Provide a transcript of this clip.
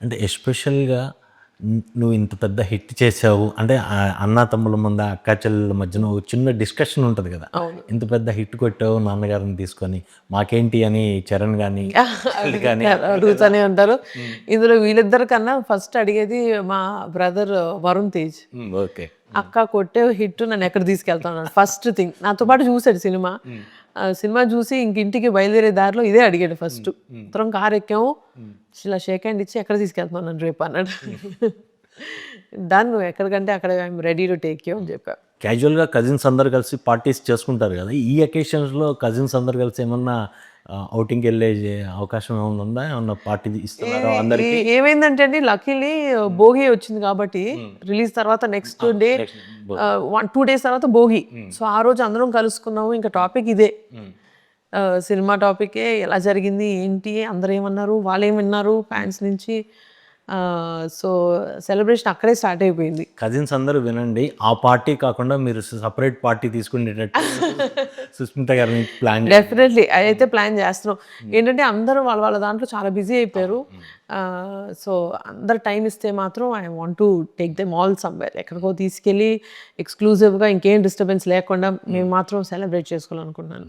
అంటే ఎస్పెషల్గా నువ్వు ఇంత పెద్ద హిట్ చేసావు అంటే అన్న తమ్ముల ముందు అక్క చెల్లెల మధ్యన ఒక చిన్న డిస్కషన్ ఉంటుంది కదా, ఇంత పెద్ద హిట్ కొట్టావు నాన్నగారిని తీసుకొని మాకేంటి అని చరణ్ కానీ కానీ అడుగుతూనే ఉంటారు. ఇందులో వీళ్ళిద్దరి కన్నా ఫస్ట్ అడిగేది మా బ్రదర్ వరుణ్ తేజ్. ఓకే అక్క కొట్టే హిట్ నన్ను ఎక్కడ తీసుకెళ్తాను ఫస్ట్ థింగ్. నాతో పాటు చూసాడు సినిమా. సినిమా చూసి ఇంటికి బయలుదేరే దారిలో ఇదే అడిగాడు ఫస్ట్. ఉత్తరం కారు ఎక్కాము, ఇలా షేక్ హ్యాండ్ ఇచ్చి ఎక్కడ తీసుకెళ్తున్నాను నన్ను రేపు అన్నాడు. డన్, నువ్వు ఎక్కడికంటే అక్కడ I'm ready to take you అని చెప్పా. క్యాజువల్గా కజిన్స్ అందరు కలిసి పార్టీస్ చేసుకుంటారు కదా, ఈ అకేషన్స్లో కజిన్స్ అందరు కలిసి ఏమన్నా అవుటింగ్కి వెళ్ళే అవకాశం ఏమైనా ఉందా? ఏమన్నా పార్టీ ఇస్తున్నారా అందరికి? ఏమైందంటే అండి, లక్కీలీ భోగి వచ్చింది కాబట్టి రిలీజ్ తర్వాత నెక్స్ట్ డే 1-2 days తర్వాత భోగి. సో ఆ రోజు అందరం కలుసుకున్నాము. ఇంకా టాపిక్ ఇదే, సినిమా టాపికే. ఎలా జరిగింది ఏంటి, అందరు ఏమన్నారు, వాళ్ళు ఏమన్నారు ఫ్యాన్స్ నుంచి. సో సెలబ్రేషన్ అక్కడే స్టార్ట్ అయిపోయింది. కజిన్స్ అందరూ వినండి, ఆ పార్టీ కాకుండా మీరు సపరేట్ పార్టీ తీసుకునేటట్టు సుస్మిత గారిని ప్లాన్ డెఫినెట్లీ అదైతే ప్లాన్ చేస్తున్నాం. ఏంటంటే అందరూ వాళ్ళ వాళ్ళ దాంట్లో చాలా బిజీ అయిపోయారు. సో అందరు టైం ఇస్తే మాత్రం I want to take them all somewhere, ఎక్కడికో తీసుకెళ్ళి ఎక్స్క్లూజివ్గా ఇంకేం డిస్టర్బెన్స్ లేకుండా మేము మాత్రం సెలబ్రేట్ చేసుకోవాలనుకుంటున్నాను.